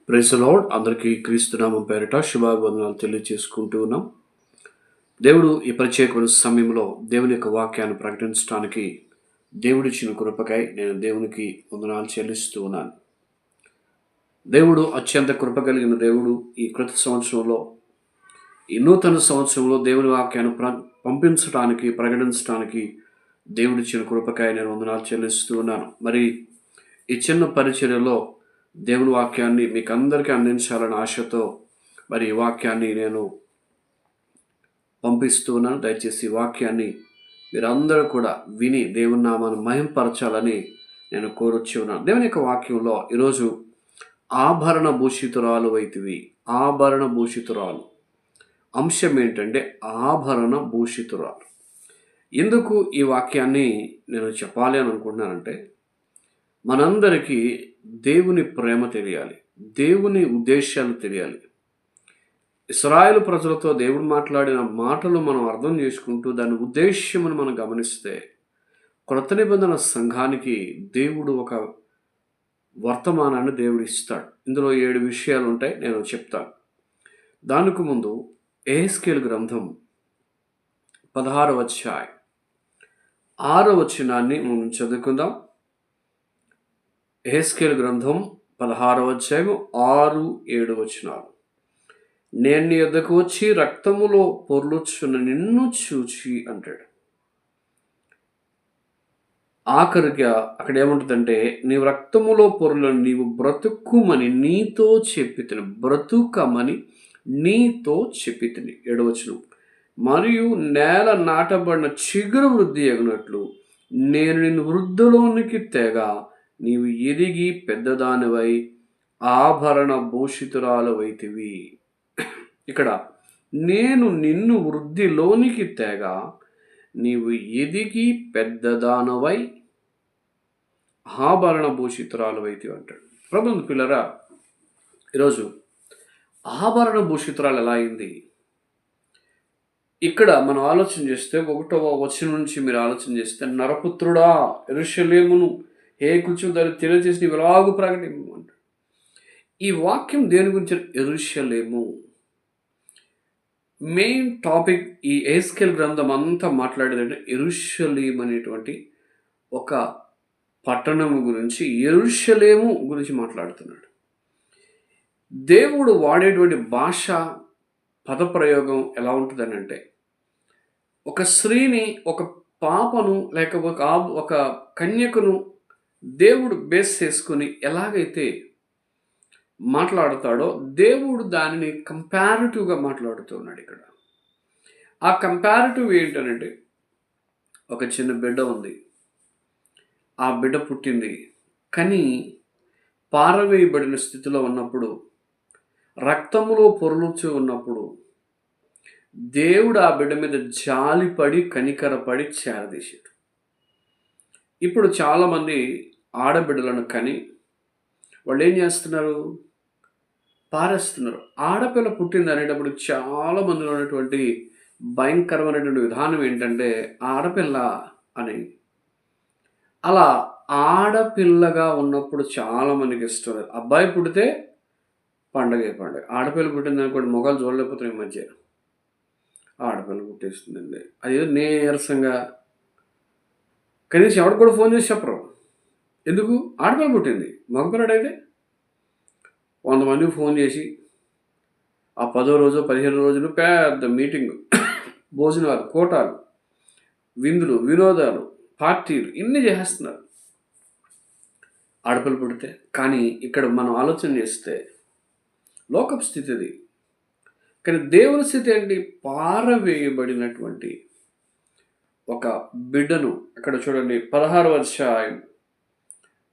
Praise the lord. అందరికీ క్రీస్తునామం పేరిట శుభాభివందనాలు తెలియజేసుకుంటూ ఉన్నాం. దేవుడు ఈ ప్రత్యేకమైన సమయంలో దేవుని యొక్క వాక్యాన్ని ప్రకటించడానికి దేవుడిచ్చిన కృపకై నేను దేవునికి వందనాలు చెల్లిస్తూ ఉన్నాను. దేవుడు అత్యంత కృప కలిగిన దేవుడు. ఈ క్రొత్త సంవత్సరంలో, ఈ నూతన సంవత్సరంలో దేవుని వాక్యాన్ని పంపించడానికి, ప్రకటించడానికి దేవుడిచ్చిన కృపకై నేను వందనాలు చెల్లిస్తూ ఉన్నాను. మరి ఈ చిన్న పరిచర్యలో దేవుని వాక్యాన్ని మీకు అందరికీ అందించాలనే ఆశతో మరి ఈ వాక్యాన్ని నేను పంపిస్తూ ఉన్నాను. దయచేసి ఈ వాక్యాన్ని మీరందరూ కూడా విని దేవుని నామాన్ని మహింపరచాలని నేను కోరొచ్చి ఉన్నాను. దేవుని యొక్క వాక్యంలో ఈరోజు ఆభరణ భూషితురాలు వైతివి. ఆభరణ భూషితురాలు అంశం ఏంటంటే ఆభరణ భూషితురాలు. ఎందుకు ఈ వాక్యాన్ని నేను చెప్పాలి అని అనుకుంటున్నానంటే, మనందరికీ దేవుని ప్రేమ తెలియాలి, దేవుని ఉద్దేశాలు తెలియాలి. ఇశ్రాయేలు ప్రజలతో దేవుడు మాట్లాడిన మాటలు మనం అర్థం చేసుకుంటూ దాని ఉద్దేశ్యమును మనం గమనిస్తే, క్రొత్త నిబంధన సంఘానికి దేవుడు ఒక వర్తమానాన్ని దేవుడు ఇస్తాడు. ఇందులో 7 విషయాలు ఉంటాయి, నేను చెప్తాను. దానికి ముందు యెహెజ్కేలు గ్రంథం 16వ అధ్యాయం 6వ వచనాన్ని మనం చదువుకుందాం. యెహెజ్కేలు గ్రంథం 16వ అధ్యాయం 6-7 వచనాలు. నేను నీ యొద్దకు వచ్చి రక్తములో పొర్లుచున్న నిన్ను చూచి అంటాడు. ఆఖరిగా అక్కడ ఏముంటుందంటే, నీవు రక్తములో పొర్లను నీవు బ్రతుకుమని నీతో చెప్పితిని, బ్రతుకమని నీతో చెప్పితిని. 7వ వచనం. మరియు నేల నాటబడిన చిగురు వృద్ధి అగినట్లు నేను నిన్ను వృద్ధిలోనికి తెగా నీవు ఎదిగి పెద్దదానివై ఆభరణ భూషితురాలవైతివి. ఇక్కడ నేను నిన్ను వృద్ధిలోనికి తెగా నీవు ఎదిగి పెద్దదానవై ఆభరణ భూషితురాలవైతివి అంటాడు. ప్రభువు పిల్లరా, ఈరోజు ఆభరణ భూషితురాలు ఎలా అయింది? ఇక్కడ మనం ఆలోచన చేస్తే 1వ వచనం నుంచి మీరు ఆలోచన చేస్తే, నరపుత్రుడా యెరూషలేమును కొంచెం దాన్ని తెలియజేసి నీవు ఎలాగూ ప్రకటించు అంటాడు. ఈ వాక్యం దేని గురించి? యెరూషలేము మెయిన్ టాపిక్. ఈ యెహెజ్కేలు గ్రంథం అంతా మాట్లాడేదంటే యెరూషలేము అనేటువంటి ఒక పట్టణము గురించి, యెరూషలేము గురించి మాట్లాడుతున్నాడు. దేవుడు వాడేటువంటి భాష, పదప్రయోగం ఎలా ఉంటుందని అంటే, ఒక స్త్రీని, ఒక పాపను, లేక ఒక కన్యకను దేవుడు బేస్ చేసుకుని ఎలాగైతే మాట్లాడతాడో, దేవుడు దానిని కంపారిటివ్గా మాట్లాడుతున్నాడు ఇక్కడ. ఆ కంపారిటివ్ ఏంటనంటే, ఒక చిన్న బిడ్డ ఉంది, ఆ బిడ్డ పుట్టింది, కానీ పారవేయబడిన స్థితిలో ఉన్నప్పుడు, రక్తములో పొర్లుచూ ఉన్నప్పుడు దేవుడు ఆ బిడ్డ మీద జాలిపడి కనికరపడి చేరదీశాడు. ఇప్పుడు చాలామంది ఆడబిడ్డలను కని వాళ్ళు ఏం చేస్తున్నారు? పారేస్తున్నారు. ఆడపిల్ల పుట్టింది అనేటప్పుడు చాలా మందిలో ఉన్నటువంటి భయంకరమైనటువంటి విధానం ఏంటంటే, ఆడపిల్ల అని. అలా ఆడపిల్లగా ఉన్నప్పుడు చాలామందికి ఇష్టం లేదు. అబ్బాయి పుడితే పండగే పండగ. ఆడపిల్ల పుట్టింది అనుకోండి, మొగాలు చూడలేకపోతున్నాయి ఈ మధ్య. ఆడపిల్ల పుట్టేస్తుందండి, అదేదో నీరసంగా. కనీసం ఎవరికి కూడా ఫోన్ చేసి చెప్పరు. ఎందుకు? ఆడపిల్ల పుట్టింది. మగపిల్లడైతే 100 మందికి ఫోన్ చేసి ఆ 10వ రోజు 15 రోజులు పెద్ద మీటింగ్, భోజనాలు, కోటాలు, విందులు, వినోదాలు, పార్టీలు ఇన్ని చేసేస్తున్నారు ఆడపిల్ల పుడితే. కానీ ఇక్కడ మనం ఆలోచన చేస్తే లోకపు స్థితి అది. కానీ దేవుని స్థితి ఏంటి? పారవేయబడినటువంటి ఒక బిడ్డను. అక్కడ చూడండి 16వ అధ్యాయం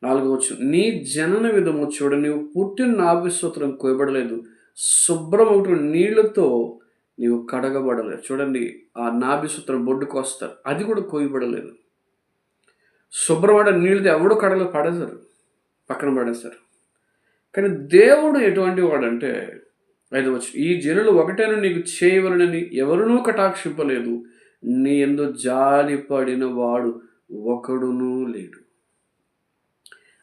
4వ వచనం. నీ జనన విధము చూడ, నీవు పుట్టిన నాభిస్తోత్రం కోయబడలేదు, శుభ్రమవుతున్న నీళ్లతో నీవు కడగబడలేదు. చూడండి, ఆ నాభిస్తోత్రం బొడ్డుకు వస్తారు, అది కూడా కోయబడలేదు. శుభ్రమైన నీళ్ళతో ఎవడు కడగలు పడేశారు, పక్కన పడేశారు. కానీ దేవుడు ఎటువంటి వాడంటే, 5వ వచనం, ఈ జనులు ఒకటేను నీకు చేయవలనని ఎవరునూ కటాక్షింపలేదు, నీ యందు జాలిపడిన వాడు ఒకడునూ లేడు.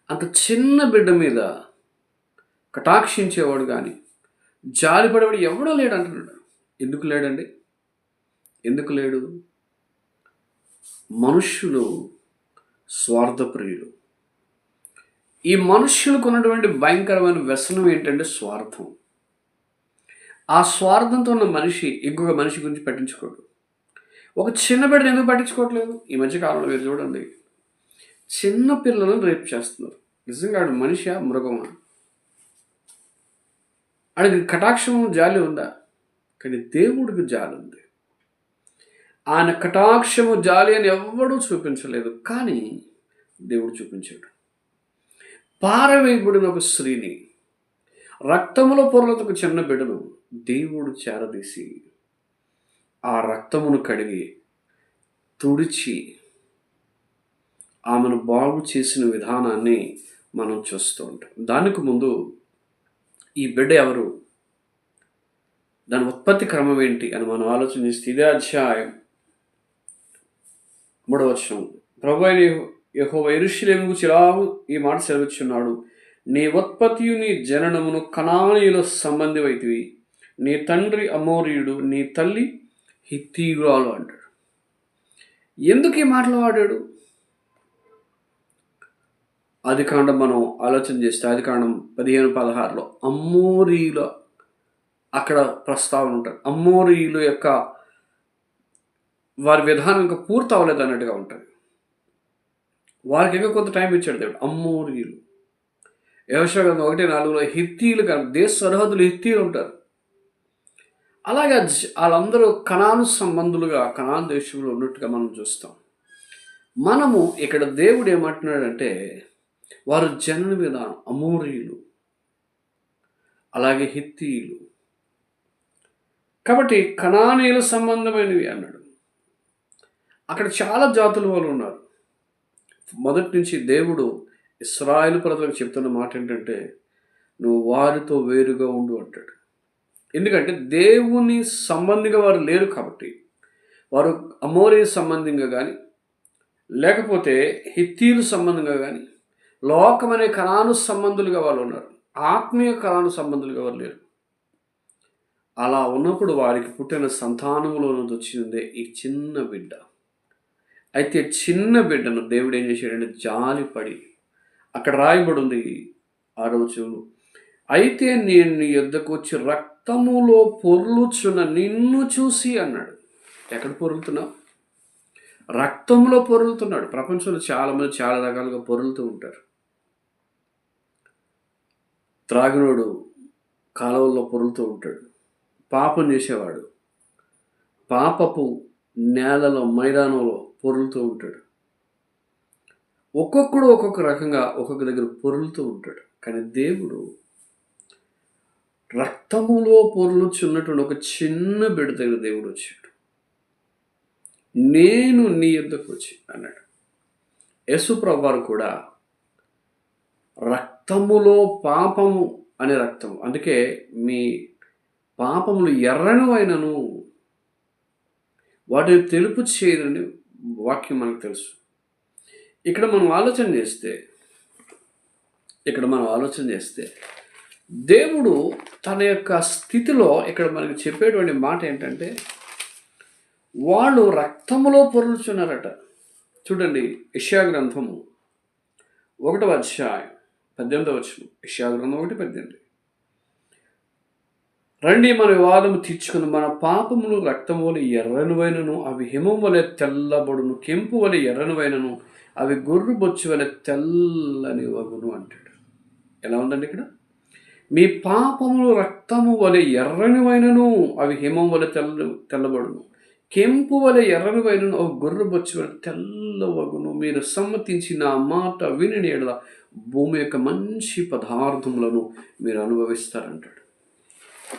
అంత చిన్న బిడ్డ మీద కటాక్షించేవాడు కానీ జాలిపడేవాడు ఎవడో లేడు అంటున్నాడు. ఎందుకు లేడండి? ఎందుకు లేడు? మనుష్యులు స్వార్థప్రియులు. ఈ మనుష్యులకు ఉన్నటువంటి భయంకరమైన వ్యసనం ఏంటంటే స్వార్థం. ఆ స్వార్థంతో ఉన్న మనిషి ఇంకొక మనిషి గురించి పట్టించుకోడు. ఒక చిన్న బిడ్డను ఎందుకు పట్టించుకోవట్లేదు? ఈ మధ్య కాలంలో మీరు చూడండి, చిన్న పిల్లలను రేప్ చేస్తున్నారు. నిజంగా ఆడు మనిషా, మృగమా? ఆడికి కటాక్షము జాలి ఉందా? కానీ దేవుడికి జాలి ఉంది. ఆయన కటాక్షము జాలి అని ఎవ్వడూ చూపించలేదు, కానీ దేవుడు చూపించాడు. పారవేయబడిన ఒక స్త్రీని, రక్తములో పొరలతో చిన్న బిడ్డను దేవుడు చేరదీసి ఆ రక్తమును కడిగి తుడిచి ఆమెను బాగు చేసిన విధానాన్ని మనం చూస్తూ ఉంటాం. దానికి ముందు ఈ బిడ్డ ఎవరు, దాని ఉత్పత్తి క్రమం ఏంటి అని మనం ఆలోచన చేస్తే, ఇదే అధ్యాయం 3వ వచనం, ప్రభువైన యెహోవా యెరూషలేము గురించి ఇలాగు ఈ మాట సెలవిచ్చున్నాడు, నీ ఉత్పత్తియు నీ జననమును కనానీయుల సంబంధివైతివి, నీ తండ్రి అమోరీయుడు, నీ తల్లి హిత్తీయురాలు అంటాడు. ఎందుకు ఈ మాటలు వాడాడు? ఆదికాండం మనం ఆలోచన చేస్తే, ఆదికాండం 15:16 అమ్మోరీయుల అక్కడ ప్రస్తావన ఉంటుంది. అమ్మోరీయుల యొక్క వారి విధానం ఇంకా పూర్తి అవ్వలేదు అన్నట్టుగా ఉంటుంది. వారికి ఇంకా కొంత టైం ఇచ్చాడు దేవుడు. అమ్మోరీయులు, యెహోషువ గ్రంథం 1:4 హిత్తీయులు, దేశ సరిహద్దులు హిత్తీయులు ఉంటారు. అలాగే వాళ్ళందరూ కనాను సంబంధులుగా కనాను దేశంలో ఉన్నట్టుగా మనం చూస్తాం. మనము ఇక్కడ దేవుడు ఏమంటున్నాడంటే, వారు జనన విధానం అమోరీయులు, అలాగే హిత్తీయులు, కాబట్టి కనానీయుల సంబంధమైనవి అన్నాడు. అక్కడ చాలా జాతుల వాళ్ళు ఉన్నారు. మొదటి నుంచి దేవుడు ఇశ్రాయేలు ప్రజలకు చెప్తున్న మాట ఏంటంటే, నువ్వు వారితో వేరుగా ఉండు అంటాడు. ఎందుకంటే దేవుని సంబంధిగా వారు లేరు కాబట్టి. వారు అమోరీ సంబంధంగా కానీ, లేకపోతే హిత్తీలు సంబంధంగా కానీ, లోకమనే కనాను సంబంధులుగా వాళ్ళు ఉన్నారు. ఆత్మీయ కనాను సంబంధులుగా వారు లేరు. అలా ఉన్నప్పుడు వారికి పుట్టిన సంతానములో నుంచి వచ్చిందే ఈ చిన్న బిడ్డ. అయితే చిన్న బిడ్డను దేవుడు ఏం చేశాడంటే జాలిపడి, అక్కడ రాయబడి ఉంది 6వ వచనంలో, అయితే నేను నీ యొద్దకు వచ్చి రక్తములో పొర్లుచున్న నిన్ను చూసి అన్నాడు. ఎక్కడ పొర్లుతున్నావు? రక్తంలో పొర్లుతున్నాడు. ప్రపంచంలో చాలామంది చాలా రకాలుగా పొర్లుతూ ఉంటారు. త్రాగినోడు కాలువల్లో పొర్లుతూ ఉంటాడు. పాపం చేసేవాడు పాపపు నేలలో మైదానంలో పొర్లుతూ ఉంటాడు. ఒక్కొక్కడు ఒక్కొక్క రకంగా ఒక్కొక్క దగ్గర పొర్లుతూ ఉంటాడు. కానీ దేవుడు రక్తములో పొర్లుచున్నటువంటి ఒక చిన్న బిడ్డ దగ్గర దేవుడు వచ్చాడు. నేను నీ యొద్దకు వచ్చి అన్నాడు. యేసు ప్రభువారు కూడా రక్తములో పాపము అనే రక్తము, అందుకే మీ పాపములు ఎర్రనివైనను వాటిని తెలుపు చేయదని వాక్యం మనకు తెలుసు. ఇక్కడ మనం ఆలోచన చేస్తే దేవుడు తన యొక్క స్థితిలో ఇక్కడ మనకి చెప్పేటువంటి మాట ఏంటంటే, వాళ్ళు రక్తములో పొర్లుచున్నారట. చూడండి, యెషయా గ్రంథము 1వ అధ్యాయం 18వ వచనం. యెషయా గ్రంథం 1:18, రండి మన వివాదము తీర్చుకుని, మన పాపములు రక్తము వలె ఎర్రనివైనను అవి హిమం వలె తెల్లబడును, కెంపు వలె ఎర్రనివైనను అవి గొర్రె బొచ్చు వలె తెల్లని వగును అంటాడు. ఎలా ఉందండి ఇక్కడ? మీ పాపములు రక్తము వలె ఎర్రనివైనను అవి హిమం వలె తెల్లబడును, కెంపు వలె ఎర్రనివైనను అవి గొర్రె బొచ్చు వలె తెల్లవగును. మీరు సమ్మతించి నా మాట విని ఎడల భూమి యొక్క మంచి పదార్థములను మీరు అనుభవిస్తారంటాడు.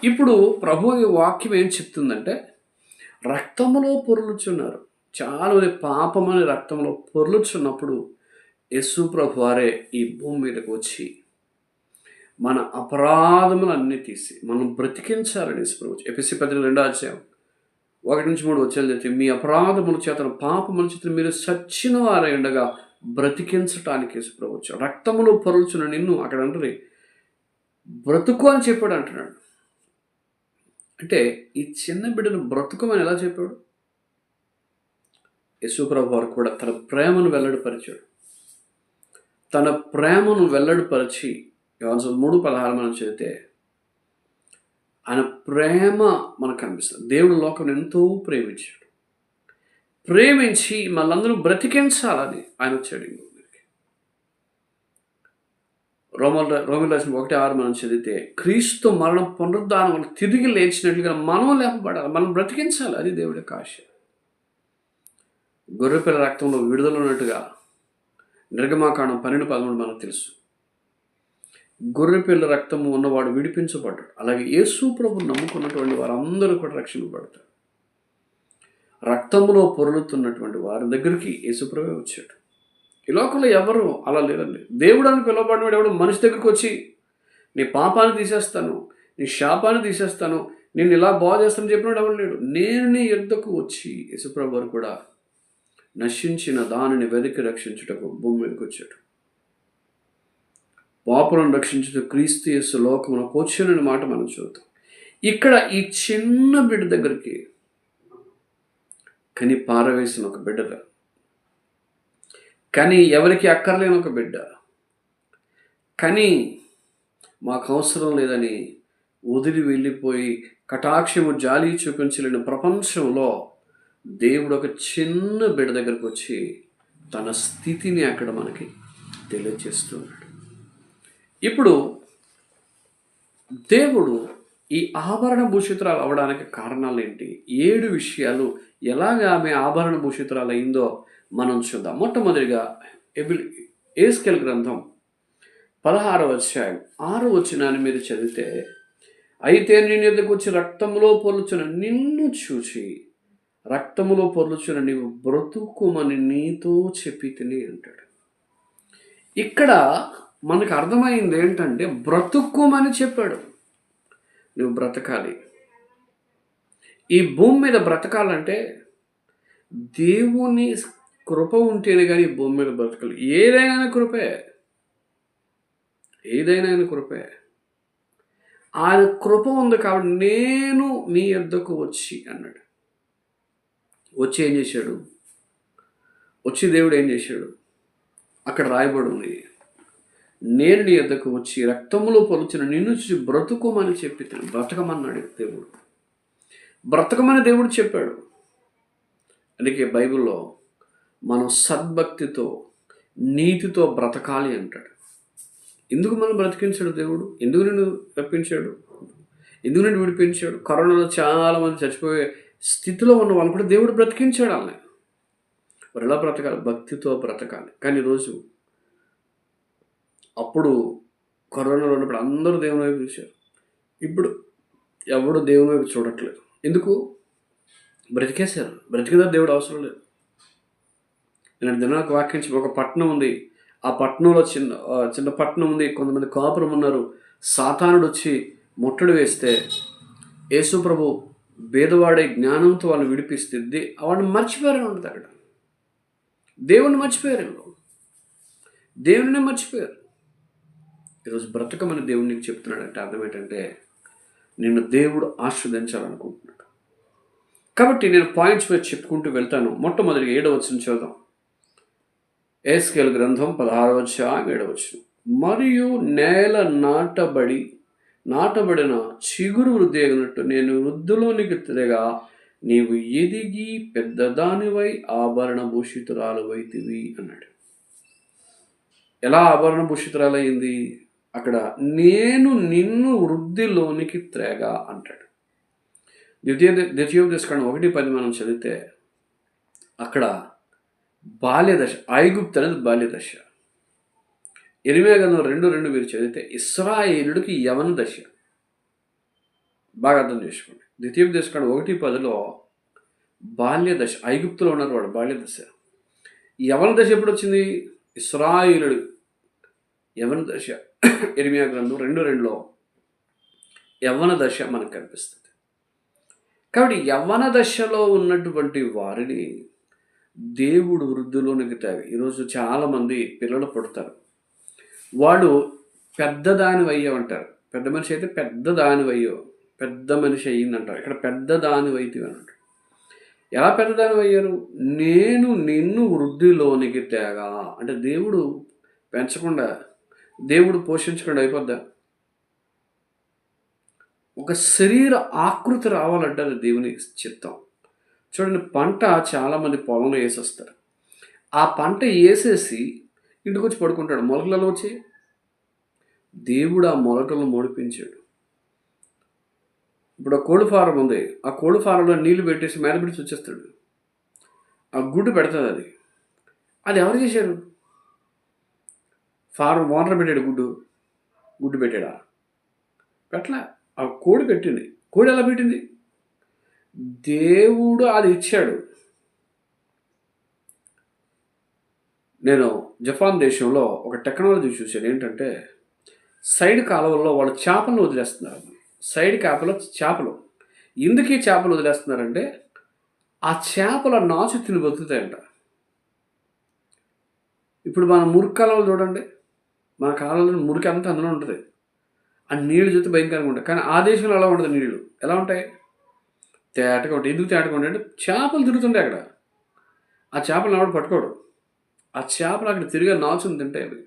ఇప్పుడు ప్రభు వాక్యం ఏం చెప్తుందంటే, రక్తములో పొర్లుచున్నారు. చాలామంది పాపమనే రక్తంలో పొర్లుచున్నప్పుడు యేసు ప్రభు వారే ఈ భూమి మీదకి వచ్చి మన అపరాధములన్నీ తీసి మనం బ్రతికించాలని ప్రభు. ఎఫెసీ 2:1-3 వచ్చేది, మీ అపరాధముల చేతను పాపముల చేతను మీరు సచ్చిన వారై ఉండగా బ్రతికించటానికి యేసు ప్రభు వచ్చాడు. రక్తములో పొర్లుచున్న నిన్ను అక్కడ అంటారు బ్రతుకు అని చెప్పాడు అంటున్నాడు. అంటే ఈ చిన్న బిడ్డను బ్రతుకమని ఎలా చెప్పాడు? యేసుప్రభు వారు కూడా తన ప్రేమను వెల్లడిపరిచాడు. తన ప్రేమను వెల్లడిపరిచి యోహాను 3:16 మనం చదివితే ఆయన ప్రేమ మనకు కనిపిస్తుంది. దేవుడు లోకం ఎంతో ప్రేమించాడు. ప్రేమించి మనందరూ బ్రతికించాలని ఆయన వచ్చాడు. రోమీయులకు రాసిన 1:6 మనం చదివితే క్రీస్తు మరణం పునరుద్ధానం వల్ల తిరిగి లేచినట్లుగా మనం లేపబడాలి, మనం బ్రతికించాలి. అది దేవుడి యొక్క ఆశ. గొర్రెపిల్ల రక్తంలో విడుదల ఉన్నట్టుగా నిర్గమాకాండం 12:13 మనకు తెలుసు. గొర్రెపిల్ల రక్తము ఉన్నవాడు విడిపించబడ్డాడు. అలాగే యేసు ప్రభువును నమ్ముకున్నటువంటి వారందరూ కూడా రక్షింపబడతారు. రక్తములో పొరులుతున్నటువంటి వారి దగ్గరికి యేసు ప్రభువే వచ్చాడు. ఈ లోకంలో ఎవరు అలా లేరండి. దేవుడు అని పిలువబడినవాడు ఎవడు మనిషి దగ్గరికి వచ్చి నీ పాపాన్ని తీసేస్తాను, నీ శాపాన్ని తీసేస్తాను, నేను ఇలా బాగు చేస్తానని చెప్పినాడు ఎవరు లేడు. నేను నీ యుద్ధకు వచ్చి యేసు ప్రభు వారు కూడా నశించిన దానిని వెతికి రక్షించుటకు భూమి మీదకి వచ్చాడు. పాపులను రక్షించుటకు క్రీస్తు యేసు లోకమునకు వచ్చానని మాట మనం చూద్దాం. ఇక్కడ ఈ చిన్న బిడ్డ దగ్గరికి కని పారవేసిన ఒక బిడ్డగా, కానీ ఎవరికి అక్కర్లేని ఒక బిడ్డ, కానీ మాకు అవసరం లేదని వదిలి వెళ్ళిపోయి కటాక్షము జాలి చూపించలేని ప్రపంచంలో దేవుడు ఒక చిన్న బిడ్డ దగ్గరకు వచ్చి తన స్థితిని అక్కడ మనకి తెలియజేస్తున్నాడు. ఇప్పుడు దేవుడు ఈ ఆభరణ భూషితురాలు అవడానికి కారణాలు ఏంటి? 7 విషయాలు ఎలాగ ఆమె ఆభరణ భూషితురాలు అయిందో మనం చూద్దాం. మొట్టమొదటిగా యెహెజ్కేలు గ్రంథం 16వ అధ్యాయం 6వ వచనాన్ని మీరు చదివితే, అయితే నేను ఎద్దకు వచ్చి రక్తములో పొర్లుచున్న నిన్ను చూచి రక్తములో పొర్లుచున్న నీవు బ్రతుకుమని నీతో చెప్పి తిని అంటాడు. ఇక్కడ మనకు అర్థమైంది ఏంటంటే బ్రతుకుమని చెప్పాడు. నువ్వు బ్రతకాలి. ఈ భూమి మీద బ్రతకాలంటే దేవుని కృప ఉంటేనే కానీ భూమి మీద బ్రతకాలి. ఏదైనా కృపే, ఏదైనా కృపే. ఆయన కృప ఉంది కాబట్టి నేను నీ యొద్దకు వచ్చి అన్నాడు. వచ్చి ఏం చేశాడు? వచ్చి దేవుడు ఏం చేశాడు? అక్కడ రాయబడి ఉంది, నేను నీ యొద్దకు వచ్చి రక్తములో పొలుచిన నిన్ను చూసి బ్రతుకోమని చెప్పి బ్రతకమన్నాడు దేవుడు. బ్రతకమని దేవుడు చెప్పాడు. అందుకే బైబిల్లో మనం సద్భక్తితో నీతితో బ్రతకాలి అంటాడు. ఎందుకు మనం బ్రతికించాడు దేవుడు? ఎందుకు నిన్ను రప్పించాడు? ఎందుకు నిన్ను విడిపించాడు? కరోనాలో చాలామంది చచ్చిపోయే స్థితిలో ఉన్న వాళ్ళు కూడా దేవుడు బ్రతికించాడు. వాళ్ళని మరి ఎలా బ్రతకాలి? భక్తితో బ్రతకాలి. కానీ ఈరోజు అప్పుడు కరోనాలో ఉన్నప్పుడు అందరూ దేవుని వైపు చూశారు. ఇప్పుడు ఎవడు దేవుని వైపు చూడట్లేదు. ఎందుకు? బ్రతికేశారు. బ్రతికేదా దేవుడు అవసరం లేదు. నేను దినానికి వాక్యించి ఒక పట్టణం ఉంది, ఆ పట్టణంలో చిన్న పట్టణం ఉంది, కొంతమంది కాపురం ఉన్నారు. సాతానుడు వచ్చి ముట్టడి వేస్తే యేసు ప్రభు భేదవాడే జ్ఞానంతో వాళ్ళు విడిపిస్తే వాళ్ళని మర్చిపోయారు ఉంటుంది. అక్కడ దేవుణ్ణి మర్చిపోయారు, దేవుని మర్చిపోయారు. ఈరోజు బ్రతకమని దేవుడు నీకు చెప్తున్నాడంటే అర్థం ఏంటంటే నిన్ను దేవుడు ఆస్వాదించాలనుకుంటున్నాడు. కాబట్టి నేను పాయింట్స్ మీద చెప్పుకుంటూ వెళ్తాను. మొట్టమొదటిగా 7వ వచనం చూద్దాం. యెహెజ్కేలు గ్రంథం 16వ అధ్యాయం 7వ వచనం. మరియు నేల నాటబడిన చిగురు వృద్ధి అయినట్టు నేను వృద్ధిలోనికి తిరగా నీవు ఎదిగి పెద్దదానివై ఆభరణ భూషితురాలువైతివి అన్నాడు. ఎలా ఆభరణ భూషితురాలయ్యింది? అక్కడ నేను నిన్ను వృద్ధిలోనికి త్రేగా అంటాడు. ద్వితీయోపదేశకాండం 1:10 మనం చదివితే అక్కడ బాల్యదశ, ఐగుప్తు అనేది బాల్యదశ. ఇర్మీయా గ్రంథం 2:2 మీరు చదివితే ఇశ్రాయేలుడికి యవన దశ. బాగా అర్థం చేసుకోండి. ద్వితీయోపదేశకాండం 1:10లో బాల్యదశ, ఐగుప్తులో ఉన్నారు వాడు బాల్యదశ. యవన దశ ఎప్పుడు వచ్చింది? ఇశ్రాయేలుడు యవన దశ. ఇర్మీయా గ్రంథం 2:2లో యవ్వన దశ మనకు కనిపిస్తుంది. కాబట్టి యవ్వన దశలో ఉన్నటువంటి వారిని దేవుడు వృద్ధిలోనికి తేవి. ఈరోజు చాలామంది పిల్లలు పుడతారు, వాడు పెద్దదాని అయ్యామంటారు. పెద్ద మనిషి అయితే పెద్ద దానివయ్యో, పెద్ద మనిషి అయ్యిందంటారు. ఇక్కడ పెద్ద దానివైతివి అని అంటారు. ఎలా పెద్ద దానివయ్యారు? నేను నిన్ను వృద్ధిలోనికి తేగా. అంటే దేవుడు పెంచకుండా, దేవుడు పోషించకుండా అయిపోద్దా? ఒక శరీర ఆకృతి రావాలంటే అది దేవుని చిత్తం. చూడండి, పంట చాలామంది పొలంలో వేసేస్తారు. ఆ పంట వేసేసి ఇంటికి వచ్చి పడుకుంటాడు. మొలకలలో వచ్చి దేవుడు ఆ మొలకలను మొడిపించాడు. ఇప్పుడు ఆ కోడి ఫారం ఉంది. ఆ కోడి ఫారంలో నీళ్లు పెట్టేసి మీద పెట్టి వచ్చేస్తాడు. ఆ గుడ్డు పెడుతుంది. అది ఎవరు చేశారు? ఫారం ఓనర్ పెట్టాడు. గుడ్డు పెట్టాడా? పెట్టలే. ఆ కోడి పెట్టింది. కోడి ఎలా పెట్టింది? దేవుడు అది ఇచ్చాడు. నేను జపాన్ దేశంలో ఒక టెక్నాలజీ చూశాను. ఏంటంటే సైడ్ కాలువల్లో వాళ్ళు చేపలను వదిలేస్తున్నారు. సైడ్ కాపలో చేపలు. ఎందుకు ఈ చేపలు వదిలేస్తున్నారంటే ఆ చేపల నాచు తిని బతుకుతాయంట. ఇప్పుడు మన మురికి కాలువలు చూడండి. మన కాలువలో మురికి అంతా అందులో ఉంటుంది. ఆ నీళ్లు చూస్తే భయంకరంగా ఉంటాయి. కానీ ఆ దేశంలో అలా ఉండదు. నీళ్లు ఎలా ఉంటాయి? తేటగా ఉంటాయి. ఎందుకు తేటగా ఉంటాయి అంటే చేపలు తిరుగుతుంటాయి అక్కడ. ఆ చేపలు ఎవడు పట్టుకోడు. ఆ చేపలు అక్కడ తిరిగే నాచుని తింటాయి అవి.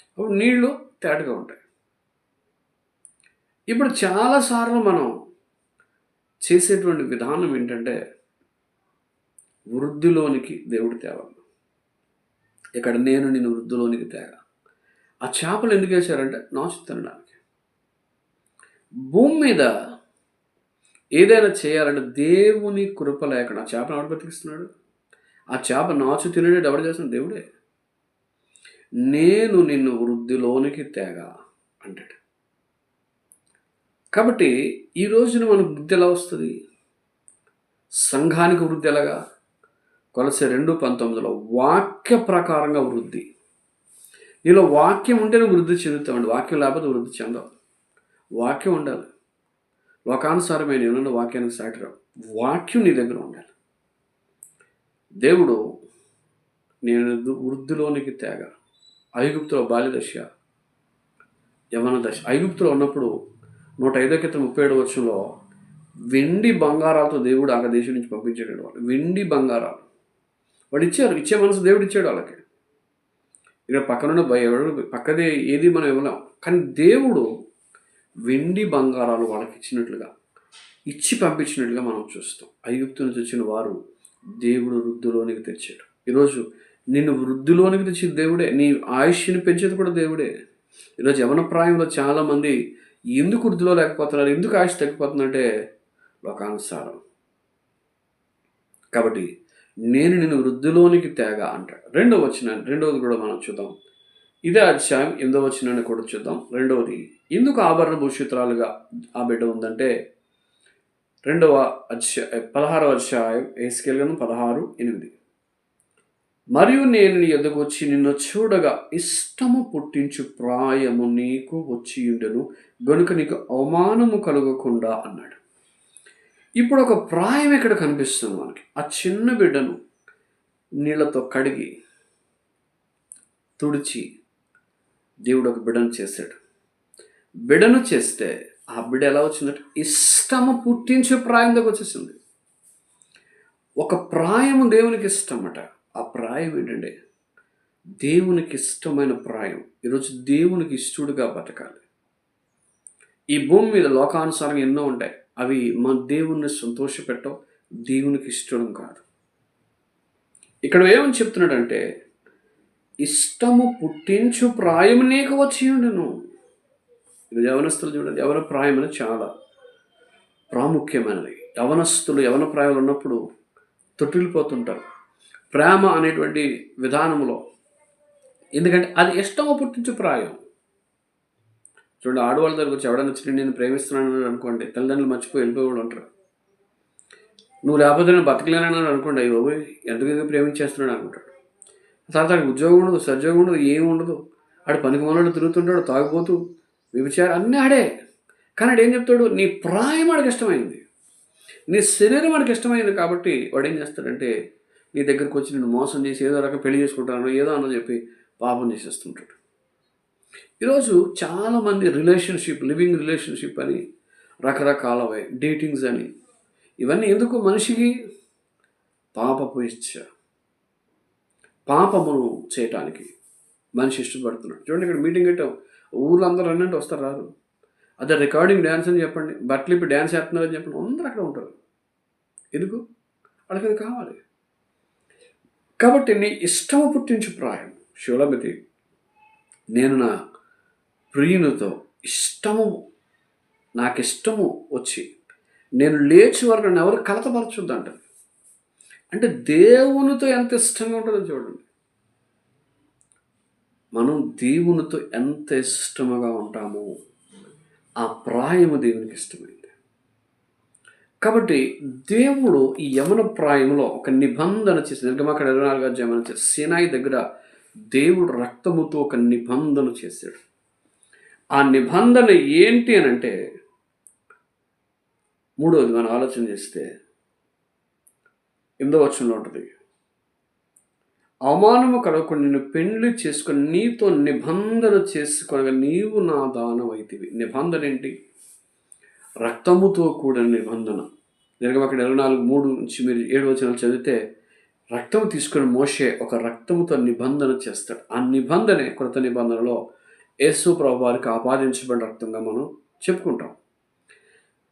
అప్పుడు నీళ్లు తేటగా ఉంటాయి. ఇప్పుడు చాలాసార్లు మనం చేసేటువంటి విధానం ఏంటంటే వృద్ధిలోనికి దేవుడు తేవాలి. ఇక్కడ నేను నిన్ను వృద్ధిలోనికి తేగా. ఆ చేపలు ఎందుకు వేశారంటే నాచు తినడానికి. భూమి మీద ఏదైనా చేయాలంటే దేవుని కృప లేకుండా ఆ చేపను ఎవడు బతికిస్తున్నాడు? ఆ చేప నాచు తినడే ఎవడు చేస్తున్నాడు? దేవుడే. నేను నిన్ను వృద్ధిలోనికి తేగా అంటాడు. కాబట్టి ఈ రోజున మనకు వృద్ధి ఎలా వస్తుంది? సంఘానికి వృద్ధి ఎలాగా? కొలసే 2:19 వాక్య ప్రకారంగా వృద్ధి. నీలో వాక్యం ఉంటేనే వృద్ధి చెందుతామండి. వాక్యం లేకపోతే వృద్ధి చెందవు. వాక్యం ఉండాలి. లోకానుసారమైన ఏమన్నా వాక్యానికి సాటిరావు. వాక్యం నీ దగ్గర ఉండాలి. దేవుడు నేను వృద్ధిలోనికి తేగా. ఐగుప్తులో బాల్యదశ, యవన దశ. ఐగుప్తులో ఉన్నప్పుడు 105:37 వెండి బంగారాలతో దేవుడు ఆ దేశం నుంచి పంపించాడు. వాళ్ళు వెండి బంగారాలు వాళ్ళు ఇచ్చారు. ఇచ్చే మనసు దేవుడు ఇచ్చాడు వాళ్ళకి. ఇక్కడ పక్కనున్న పక్కదే ఏది మనం ఇవ్వలేం. కానీ దేవుడు వెండి బంగారాలు వాళ్ళకి ఇచ్చి పంపించినట్లుగా మనం చూస్తాం. ఐగుప్తు నుంచి వచ్చిన వారు దేవుడు వృద్ధిలోనికి తెచ్చాడు. ఈరోజు నిన్ను వృద్ధిలోనికి తెచ్చి దేవుడే. నీ ఆయుష్ని పెంచేది కూడా దేవుడే. ఈరోజు యవన ప్రాయంలో చాలామంది ఎందుకు వృద్ధిలో లేకపోతున్నారు, ఎందుకు ఆయుష్ తగ్గిపోతుందంటే లోకానుసారం. కాబట్టి నేను నిన్ను వృద్ధిలోనికి తేగా అంటాడు. రెండవది కూడా మనం చూద్దాం. ఇదే అధ్యాయం 8వ కూడా చూద్దాం. రెండవది, ఎందుకు ఆభరణ భూషితురాలుగా ఆ బిడ్డ ఉందంటే 16వ అధ్యాయం యెహెజ్కేలు 16:8. మరియు నేను నీ యొద్దకు వచ్చి నిన్ను చూడగా ఇష్టము పుట్టించు ప్రాయము నీకు వచ్చి ఉండెను గనుక నీకు అవమానము కలుగకుండా అన్నాడు. ఇప్పుడు ఒక ప్రాయం ఇక్కడ కనిపిస్తుంది మనకి. ఆ చిన్న బిడ్డను నీళ్లతో కడిగి తుడిచి దేవుడు ఒక బిడ్డను చేశాడు. బిడ్డను చేస్తే ఆ బిడ్డ ఎలా వచ్చిందంటే ఇష్టము పుట్టించే ప్రాయం దగ్గర వచ్చేసింది. ఒక ప్రాయము దేవునికి ఇష్టమట. ఆ ప్రాయం ఏంటంటే దేవునికి ఇష్టమైన ప్రాయం. ఈరోజు దేవునికి ఇష్టడుగా బతకాలి. ఈ భూమి మీద లోకానుసారంగా ఎన్నో ఉంటాయి. అవి మన దేవుణ్ణి సంతోషపెట్టవు, దేవునికి ఇష్టం కాదు. ఇక్కడ ఏమని చెప్తున్నాడంటే ఇష్టము పుట్టించు ప్రాయం నీకు వచ్చి ఉండను. ఇది యవనస్తులు చూడండి, యవన ప్రాయం అనేది చాలా ప్రాముఖ్యమైనది. యవనస్తులు యవన ప్రాయంలో ఉన్నప్పుడు తొట్టిల్లిపోతుంటారు ప్రేమ అనేటువంటి విధానంలో. ఎందుకంటే అది ఇష్టము పుట్టించు ప్రాయం. చూడండి, ఆడవాళ్ళ దగ్గర వచ్చి ఎవడన్నా వచ్చి నేను ప్రేమిస్తున్నాను అనుకోండి, తల్లిదండ్రులు మర్చిపోయి వెళ్ళిపోయి ఉంటారు. నువ్వు లేకపోతే నేను బతకలేనని అనుకోండి, అయ్యో ఎందుకు ప్రేమించేస్తున్నాడు అనుకుంటాడు. తర్వాత ఆడికి ఉద్యోగం ఉండదు, సద్యోగం ఉండదు, ఏమి ఉండదు. ఆడు పనికి మొదలు తిరుగుతుంటాడు, తాగిపోతూ వ్యభిచారం అన్నీ ఆడే. కానీ ఆడు ఏం చెప్తాడు? నీ ప్రాయం వాడికి ఇష్టమైంది, నీ శరీరం వాడికి ఇష్టమైంది. కాబట్టి వాడు ఏం చేస్తాడంటే నీ దగ్గరకు వచ్చి నేను మోసం చేసి ఏదో రకంగా పెళ్లి చేసుకుంటాను ఏదో అన్న చెప్పి పాపం చేసేస్తుంటాడు. ఈరోజు చాలామంది లివింగ్ రిలేషన్షిప్ అని రకరకాలవే డేటింగ్స్ అని ఇవన్నీ ఎందుకు? మనిషికి పాపపు ఇచ్చ, పాపమును చేయటానికి మనిషి ఇష్టపడుతున్నాడు. చూడండి, ఇక్కడ మీటింగ్ పెట్టాం, ఊళ్ళో అందరూ అన్నట్టు వస్తారు, రారు. అదే రికార్డింగ్ డ్యాన్స్ అని చెప్పండి, బట్టలు ఇప్పుడు డ్యాన్స్ వేస్తున్నారని చెప్పండి, అందరూ అక్కడ ఉంటారు. ఎందుకు? వాళ్ళకి అది కావాలి. కాబట్టి నీ ఇష్టము పుట్టించు ప్రాయం శూలమితి, నేను నా ప్రియునితో నాకిష్టము వచ్చి నేను లేచి వరకు నన్ను ఎవరు కలతపరచుద్దంట. అంటే దేవునితో ఎంత ఇష్టంగా ఉంటుందో చూడండి. మనం దేవునితో ఎంత ఇష్టముగా ఉంటామో ఆ ప్రాయము దేవునికి ఇష్టమైంది. కాబట్టి దేవుడు ఈ యవన ప్రాయంలో ఒక నిబంధన చేసి, నిర్గమాకాండ 24వ అధ్యాయం సీనాయి దగ్గర దేవుడు రక్తముతో ఒక నిబంధన చేశాడు. ఆ నిబంధన ఏంటి అని అంటే, మూడవది మనం ఆలోచన చేస్తే 8వ వచనంలో ఉంటుంది, అవమానము కలగకుండా నిన్ను పెండ్లి చేసుకొని నీతో నిబంధన చేసుకొనగా నీవు నా దానమైతివి. నిబంధన ఏంటి? రక్తముతో కూడిన నిబంధన. నిర్గమాకాండ 24:3 నుంచి మీరు 7 వచనాలు చదివితే, రక్తము తీసుకుని మోషే ఒక రక్తముతో నిబంధన చేస్తాడు. ఆ నిబంధనే కృత నిబంధనలో యేసు ప్రభు వారికి ఆపాదించబడిన రక్తంగా మనం చెప్పుకుంటాం.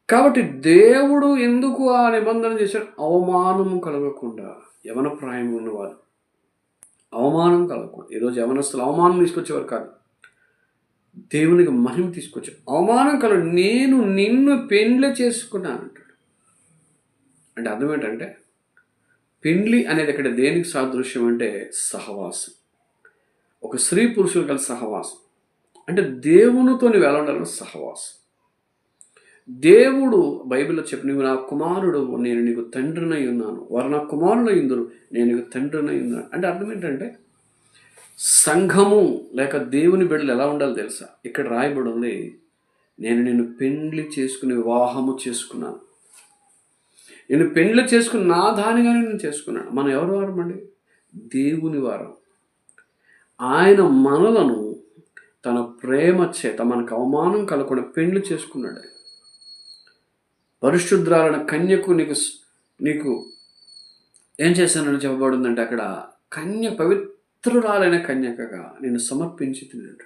కాబట్టి దేవుడు ఎందుకు ఆ నిబంధన చేశాడు? అవమానము కలగకుండా. యవన ప్రాయం ఉన్నవారు అవమానం కలగకుండా. ఈరోజు యవనస్తులు అవమానం తీసుకొచ్చేవారు కాదు, దేవునికి మహిమ తీసుకొచ్చాడు. అవమానం కలగ, నేను నిన్ను పెండ్లి చేసుకున్నాను అంటాడు. అంటే అర్థం ఏంటంటే, పెండ్లి అనేది ఇక్కడ దేనికి సాదృశ్యం అంటే సహవాసం. ఒక స్త్రీ పురుషులు కలిసి సహవాసం అంటే దేవునితో నువ్వు ఎలా ఉండాలని సహవాసం. దేవుడు బైబిల్లో చెప్పి, నువ్వు నా కుమారుడు, నేను నీకు తండ్రినై ఉన్నాను, వారు నా కుమారులు ఇందురు, నేను నీకు తండ్రినై ఉన్నాను. అంటే అర్థం ఏంటంటే, సంఘము లేక దేవుని బిడ్డలు ఎలా ఉండాలో తెలుసా? ఇక్కడ రాయబడి ఉంది, నేను నిన్ను పెండ్లి చేసుకుని వివాహము చేసుకున్నాను, నేను పెండ్లి చేసుకుని నా దానిగానే నేను చేసుకున్నాను. మనం ఎవరు వారమండి? దేవుని వారం. ఆయన మనలను తన ప్రేమ చేత మనకు అవమానం కలగకుండా పెండ్లి చేసుకున్నాడు. పరిశుద్ధాలైన కన్యకు నీకు ఏం చేశానని చెప్పబడిందంటే, అక్కడ పవిత్రురాలైన కన్యకగా నేను సమర్పించి తిన్నాడు.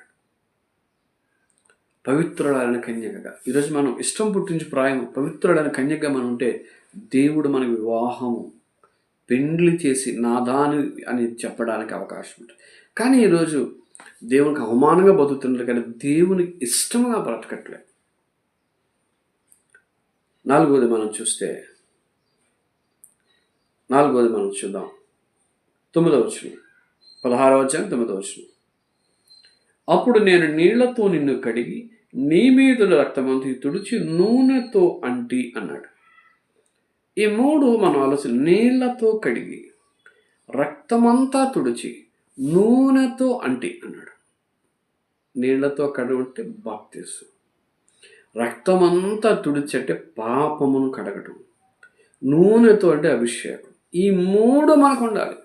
పవిత్రురాలైన కన్యకగా. ఈరోజు మనం ఇష్టం పుట్టించి ప్రాయం పవిత్రుడైన కన్యకగా మనం ఉంటే, దేవుడు మన వివాహము పెండ్లి చేసి నాదాని అని చెప్పడానికి అవకాశం ఉంటుంది. కానీ ఈరోజు దేవునికి అవమానంగా బతుకుతున్నారు, కానీ దేవునికి ఇష్టంగా బ్రతకట్లేదు. 4వది మనం చూద్దాం. 9వ వచనం, 16వ అధ్యాయం 9వ వచనం. అప్పుడు నేను నీళ్లతో నిన్ను కడిగి నీ మీద రక్తమంతా తుడిచి నూనెతో అంటి అన్నాడు. ఈ 3 మనం ఆలోచన. నీళ్లతో కడిగి, రక్తమంతా తుడిచి, నూనెతో అంటి అన్నాడు. నీళ్లతో కడుగుంటే బాప్తిసం, రక్తమంతా తుడిచంటే పాపమును కడగటం, నూనెతో అంటే అభిషేకం. ఈ 3 మనకు ఉండాలి.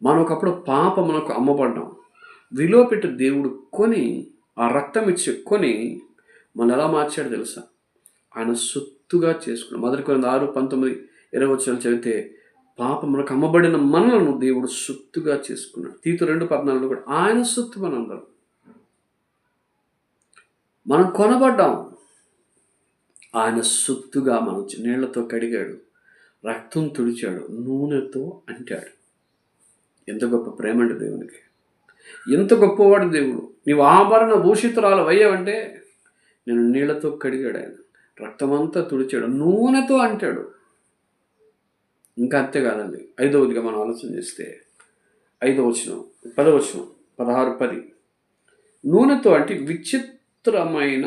మనం ఒకప్పుడు పాపమునకు అమ్మబడ్డాం. విలువ పెట్టి దేవుడు కొని, ఆ రక్తం ఇచ్చి కొని మనం ఎలా మార్చాడు తెలుసా? ఆయన సొత్తుగా చేసుకున్నాం. 1 కొరింథీయులు 6:19-20 చదివితే, పాపమునకు అమ్మబడిన మనలను దేవుడు సొత్తుగా చేసుకున్నాడు. తీతు 2:14 కూడా ఆయన సొత్తు మనందరం. మనం కొనబడ్డాం, ఆయన సొత్తుగా మనం నీళ్లతో కడిగాడు, రక్తం తుడిచాడు, నూనెతో అంటాడు. ఎంత గొప్ప ప్రేమ అండి దేవునికి! ఎంత గొప్పవాడు దేవుడు! నీవు ఆభరణ భూషితురాలు అయ్యావంటే, నేను నీళ్లతో కడిగాడు, ఆయన రక్తమంతా తుడిచాడు, నూనెతో అంటాడు. ఇంకా అంతేకాదండి, 5వదిగా మనం ఆలోచన చేస్తే, 5వ వచనం, 10వ వచనం, 16:10, నూనెతో అంటే విచిత్రమైన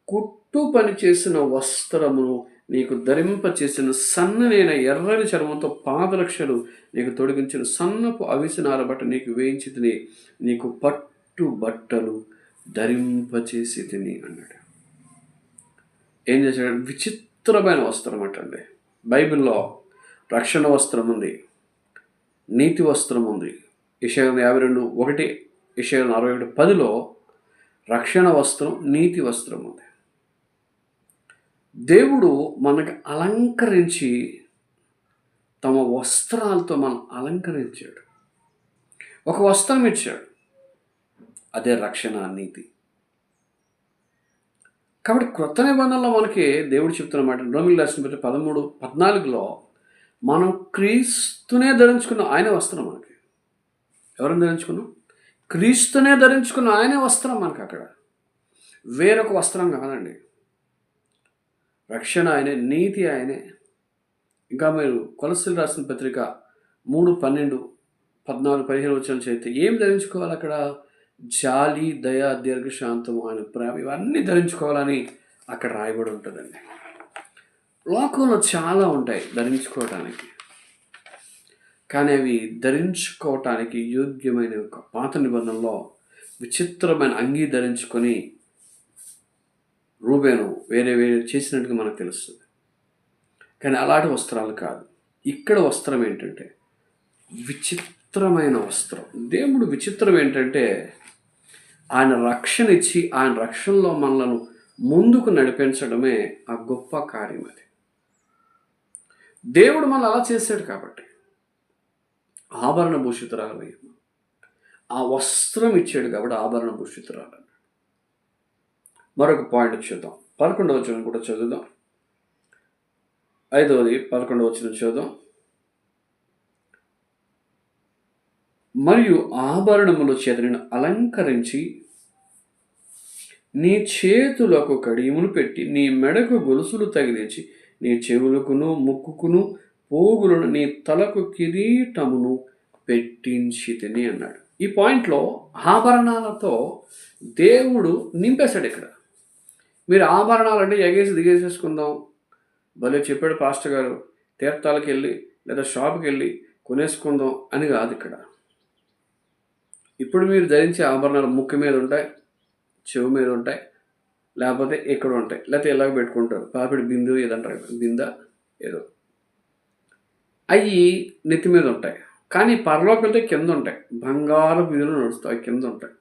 కుట్టు పని చేసిన వస్త్రమును నీకు ధరింప చేసిన సన్ననైన ఎర్రని చర్మంతో పాదరక్షలు నీకు తొడిగించిన సన్నపు అవిసనార బట్ట నీకు వేయించి తిని, నీకు పట్టు బట్టలు ధరింపచేసి తిని అన్నాడు. ఏం చేశాడు? విచిత్రమైన వస్త్రం అంటండి. బైబిల్లో రక్షణ వస్త్రం ఉంది, నీతి వస్త్రం ఉంది. యెషయా 52:1, యెషయా 61:10లో రక్షణ వస్త్రం, నీతి వస్త్రం ఉంది. దేవుడు మనకు అలంకరించి తమ వస్త్రాలతో మనం అలంకరించాడు. ఒక వస్త్రం ఇచ్చాడు, అదే రక్షణ, నీతి. కాబట్టి క్రొత్త నిబంధనలో మనకి దేవుడు చెప్తున్నమాట, రోమీయులకు రాసిన పత్రిక 13:14లో మనం క్రీస్తునే ధరించుకున్నాం. ఆయన వస్త్రం మనకి. ఎవరిని ధరించుకున్నాం? క్రీస్తునే ధరించుకున్న ఆయనే వస్త్రం మనకు. అక్కడ వేరొక వస్త్రం కాదండి. రక్షణ ఆయనే, నీతి ఆయనే. ఇంకా మీరు కొలస్సీయులకు రాసిన పత్రిక 3:12, 14, 15 వచనాలు చదివితే ఏం ధరించుకోవాలి అక్కడ? జాలి, దయ, దీర్ఘశాంతము, ఆయన ప్రేమ, ఇవన్నీ ధరించుకోవాలని అక్కడ రాయబడి ఉంటుందండి. లోకంలో చాలా ఉంటాయి ధరించుకోవటానికి, కానీ అవి ధరించుకోవటానికి యోగ్యమైన ఒక పాత నిబంధనలో విచిత్రమైన అంగీ ధరించుకొని రూబేను వేరే వేరే చేసినట్టుగా మనకు తెలుస్తుంది. కానీ అలాంటి వస్త్రాలు కాదు. ఇక్కడ వస్త్రం ఏంటంటే విచిత్రమైన వస్త్రం. దేవుడు విచిత్రం ఏంటంటే ఆయన రక్షణ ఇచ్చి ఆయన రక్షణలో మనలను ముందుకు నడిపించడమే ఆ గొప్ప కార్యం. అది దేవుడు మనల్ని అలా చేశాడు కాబట్టి ఆభరణ భూషితురాలు, ఆ వస్త్రం ఇచ్చాడు కాబట్టి ఆభరణ భూషితురాలు. మరొక పాయింట్ చూద్దాం. 11వ వచనం కూడా చదువుదాం. 5వది 11వ వచనం చూద్దాం. మరియు ఆభరణముల చేత నిన్ను అలంకరించి నీ చేతులకు కడియములు పెట్టి నీ మెడకు గొలుసులు తగిలించి నీ చెవులకును ముక్కుకును పోగులను నీ తలకు కిరీటమును పెట్టించితిని అన్నాడు. ఈ పాయింట్లో ఆభరణాలతో దేవుడు నింపేశాడు. ఇక్కడ మీరు ఆభరణాలంటే ఎగేసి దిగేసేసుకుందాం, భలే చెప్పాడు పాస్టర్ గారు, తీర్థాలకు వెళ్ళి లేదా షాప్కి వెళ్ళి కొనేసుకుందాం అని కాదు. ఇక్కడ ఇప్పుడు మీరు ధరించే ఆభరణాలు ముక్కు మీద ఉంటాయి, చెవు మీద ఉంటాయి, లేకపోతే ఎక్కడ ఉంటాయి, లేకపోతే ఎలాగ పెట్టుకుంటారు, పాపిడి బిందు ఏదంటారు, బిందా ఏదో, అవి నెత్తి మీద ఉంటాయి. కానీ పరలోకి వెళ్తే కింద ఉంటాయి, బంగారు బిందులు నడుస్తాయి, కింద ఉంటాయి.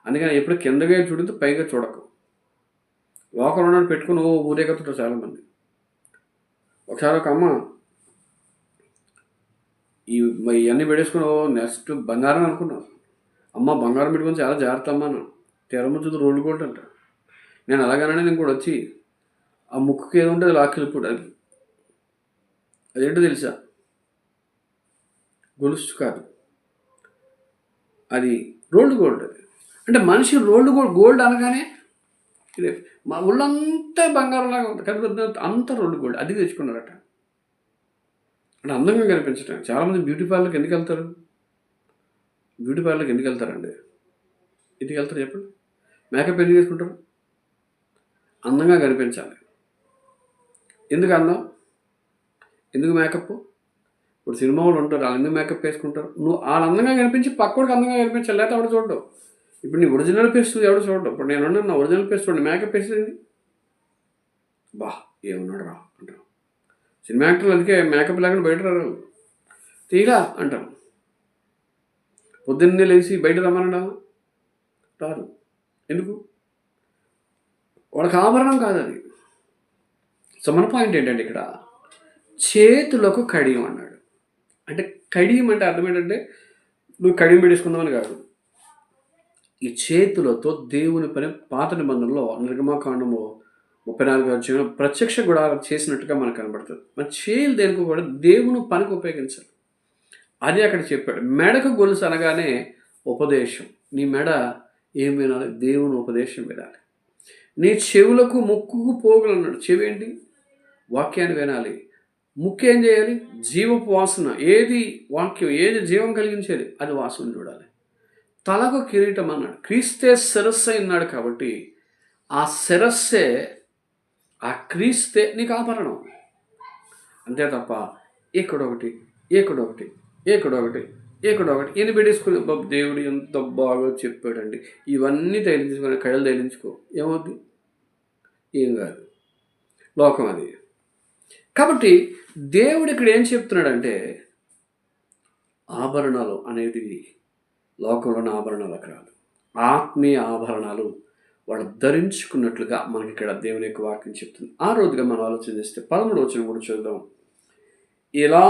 అందుకని ఎప్పుడు కిందగా చూడితే పైగా చూడకు. లోకల్ పెట్టుకుని ఊరేగుతుంటారు చాలామంది. ఒకసారి ఒక అమ్మ ఇవన్నీ పెట్టేసుకుని నెక్స్ట్ బంగారం అనుకున్నాను. అమ్మ బంగారం పెట్టుకొని చాలా జాగ్రత్త అమ్మ, తెరముచ్చుదు రోడ్లు కూడా అంట. నేను అలాగనే నేను కూడా వచ్చి ఆ ముక్కుకి ఏదో ఉంటుంది లాక్కెళ్ళిపోడు. అదేంటో తెలుసా? గొలుసు కాదు, అది రోల్డ్ గోల్డ్. అది అంటే మనిషి రోల్డ్ గోల్డ్ అనగానే ఇదే మా ఊళ్ళంతా బంగారంలాగా ఉంటుంది, కానీ అంతా రోల్డ్ గోల్డ్. అది తెచ్చుకున్నారట. అంటే అందంగా కనిపించడం. చాలామంది బ్యూటీ పార్లర్కి ఎందుకు వెళ్తారు? బ్యూటీ పార్లర్కి ఎందుకు వెళ్తారండి? ఎందుకు వెళ్తారు చెప్పండి? మేకప్ ఎందుకు వేసుకుంటారు? అందంగా కనిపించాలి. ఎందుకు అందం? ఎందుకు మేకప్? ఇప్పుడు సినిమా వాళ్ళు ఉంటారు, వాళ్ళు ఎందుకు మేకప్ వేసుకుంటారు? నువ్వు వాళ్ళు అందంగా కనిపించి పక్కోడికి అందంగా కనిపించాలి, లేకపోతే ఎవడు చూడడం. ఇప్పుడు నీ ఒరిజినల్ ఫేస్ ఎవడు చూడడం. ఇప్పుడు నేను ఉన్నాను, నా ఒరిజినల్ ఫేస్ చూడండి, మేకప్ వేసేది బా ఏమన్నాడు రా అంటారు. సినిమా యాక్టర్లు అందుకే మేకప్ లేకుండా బయట రారు, తీరా అంటారు. పొద్దున్నే లేచి బయట రమ్మనడా రారు. ఎందుకు? వాళ్ళకి ఆభరణం కాదు అది. సో మన పాయింట్ ఏంటంటే ఇక్కడ చేతులకు కడియం అన్నాడు. అంటే కడియం అంటే అర్థం ఏంటంటే నువ్వు కడియం పెట్టేసుకుందామని కాదు. ఈ చేతులతో దేవుని పని పాత నిబంధనలో నిర్గమాకాండము 34 అధ్యాయంలో ప్రత్యక్ష గుడారం చేసినట్టుగా మనకు కనబడుతుంది. మన చేతులు దేనికి కూడా దేవుని పనికి ఉపయోగించాలి. అది అక్కడ చెప్పాడు. మెడకు గొలుసు అనగానే ఉపదేశం. నీ మెడ ఏం వినాలి? దేవుని ఉపదేశం వినాలి. నీ చెవులకు ముక్కుకు పోగులు అన్నాడు. చెవి ఏంటి? వాక్యాన్ని వినాలి. ముక్కు ఏం చేయాలి? జీవపు వాసన. ఏది వాక్యం, ఏది జీవం కలిగించేది అది వాసన చూడాలి. తలకు కిరీటం అన్నాడు. క్రీస్తే శిరస్సు అన్నాడు కాబట్టి ఆ శిరస్సే, ఆ క్రీస్తే నీకు ఆభరణం. అంతే తప్ప ఎక్కడొకటి ఎక్కడొకటి ఎక్కడొకటి ఎక్కడొకటి ఎన్ని పెట్టేసుకుని దేవుడు ఎంత బాగా చెప్పాడండి, ఇవన్నీ తగిలించుకొని కళ్ళలు తగిలించుకో, ఏమవుద్ది? ఏం కాదు, లోకం అది. కాబట్టి దేవుడు ఇక్కడ ఏం చెప్తున్నాడంటే ఆభరణాలు అనేది లోకంలోని ఆభరణాలకు రాదు. ఆత్మీయ ఆభరణాలు వాళ్ళు ధరించుకున్నట్లుగా మనకి ఇక్కడ దేవుని యొక్క వాక్యం చెప్తుంది. ఆ రోజుగా మనం ఆలోచన చేస్తే 13వ వచనం కూడా చూద్దాం. ఇలా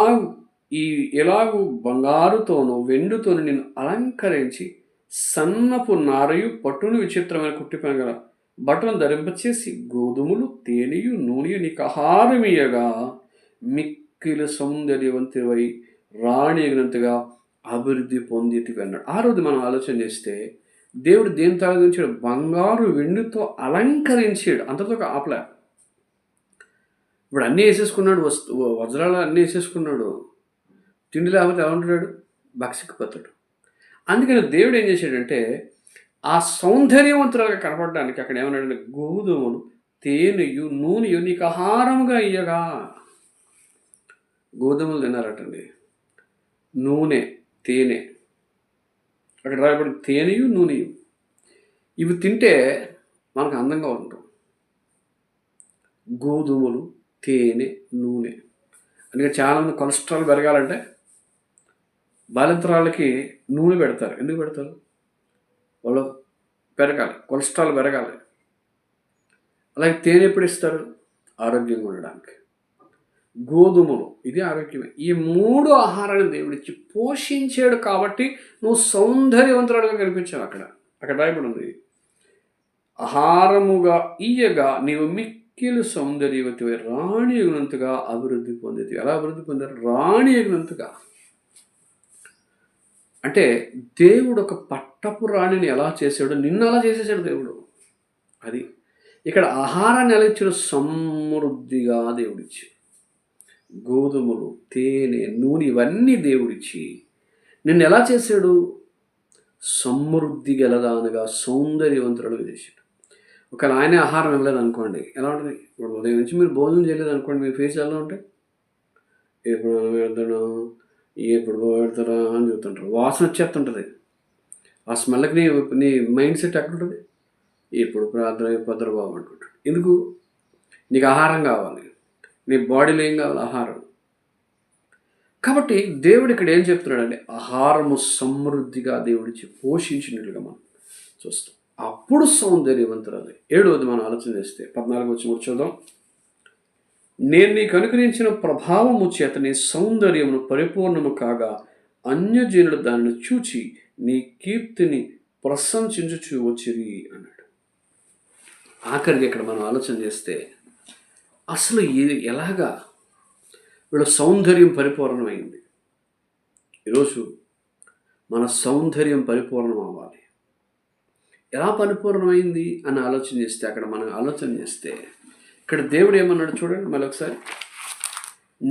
ఎలాగూ బంగారుతోనూ వెండితోనూ నిన్ను అలంకరించి సన్నపు నారయు పట్టును విచిత్రమైన కుట్టిపని గల బట్టలను ధరింపచేసి గోధుమలు తేనెయు నూనెయు నీకు ఆహారమియగా మిక్కిలి సౌందర్యవంతువై రాణిగినంతగా అభివృద్ధి పొందితివి అన్నాడు. ఆ రోజు మనం ఆలోచన చేస్తే దేవుడు దేని తొలగించాడు? బంగారు వెండితో అలంకరించాడు. అంతతో ఆపలే. ఇప్పుడు అన్నీ వేసేసుకున్నాడు, వజ్రాలు అన్నీ వేసేసుకున్నాడు. తిండి లేకపోతే ఎలా ఉంటాడు? భక్షికపోతాడు. అందుకని దేవుడు ఏం చేశాడంటే ఆ సౌందర్యవంతులుగా కనపడడానికి అక్కడ ఏమన్నాడంటే గోధుమలు తేనెయు నూనెయు నీకు ఆహారముగా ఇయ్యగా. గోధుమలు తిన్నారటండి, నూనె తేనె, అక్కడ రాయబడి తేనెయు నూనెయు, ఇవి తింటే మనకు అందంగా ఉంటాం. గోధుమలు తేనె నూనె. అందుకే చాలామంది కొలెస్ట్రాల్ పెరగాలంటే బాలింతరాళ్ళకి నూనె పెడతారు. ఎందుకు పెడతారు? వాళ్ళు పెరగాలి, కొలెస్ట్రాల్ పెరగాలి. అలాగే తేనె ఎప్పుడు ఇస్తారు? ఆరోగ్యంగా ఉండడానికి. గోధుమలు, ఇది ఆరోగ్యమే. ఈ 3 ఆహారాన్ని దేవుడిచ్చి పోషించాడు కాబట్టి నువ్వు సౌందర్యవంతురాలుగా కనిపించావు. అక్కడ రాయబడి ఉంది, ఆహారముగా ఇయ్యగా నీవు మిక్కిలి సౌందర్యవతివై రాణి ఎగునంతగా అభివృద్ధి పొందేది. ఎలా అభివృద్ధి పొందారు? రాణి ఎగునంతగా. అంటే దేవుడు ఒక పట్టపు రాణిని ఎలా చేశాడో నిన్ను అలా చేసేసాడు దేవుడు. అది ఇక్కడ ఆహారాన్ని ఎలా ఇచ్చాడు? సమృద్ధిగా దేవుడిచ్చి, గోధుమలు తేనె నూనె ఇవన్నీ దేవుడిచ్చి నిన్ను ఎలా చేశాడు? సమృద్ధి గలదానగా సౌందర్యవంతుడు చేశాడు. ఒకవేళ ఆయనే ఆహారం ఇవ్వలేదు అనుకోండి, ఎలా ఉంటుంది? ఇప్పుడు ఉదయం నుంచి మీరు భోజనం చేయలేదు అనుకోండి, మీ ఫేస్ ఎలా ఉంటాయి? ఎప్పుడు వెళ్తాను, ఎప్పుడు పెడతారా అని చెప్తుంటారు. వాసన వచ్చేస్తుంటుంది. ఆ స్మెల్కి నీ మైండ్ సెట్ ఎక్కడ ఉంటుంది? ఎప్పుడు ప్రార్థన పొద్దున బాబు అనుకుంటాడు. ఎందుకు? నీకు ఆహారం కావాలి, నీ బాడీలో ఏం కావాలి? ఆహారం. కాబట్టి దేవుడు ఇక్కడ ఏం చెప్తున్నాడంటే ఆహారము సమృద్ధిగా దేవుడిచ్చి పోషించినట్లుగా మనం చూస్తాం. అప్పుడు సౌందర్యవంతురాలు. 7వది మనం ఆలోచన చేస్తే 14 వచ్చి కూర్చోదాం. నేను నీకు అనుగ్రహించిన ప్రభావము చేత నీ సౌందర్యమును పరిపూర్ణము కాగా అన్యజనులు దానిని చూచి నీ కీర్తిని ప్రశంసించుచూ వచ్చిరి అన్నాడు. ఆఖరికి ఇక్కడ మనం ఆలోచన చేస్తే అసలు ఇది ఎలాగా వీళ్ళ సౌందర్యం పరిపూర్ణమైంది? ఈరోజు మన సౌందర్యం పరిపూర్ణం అవ్వాలి. ఎలా పరిపూర్ణమైంది అని ఆలోచన చేస్తే, అక్కడ మనం ఆలోచన చేస్తే ఇక్కడ దేవుడు ఏమన్నాడు చూడండి మళ్ళీ ఒకసారి.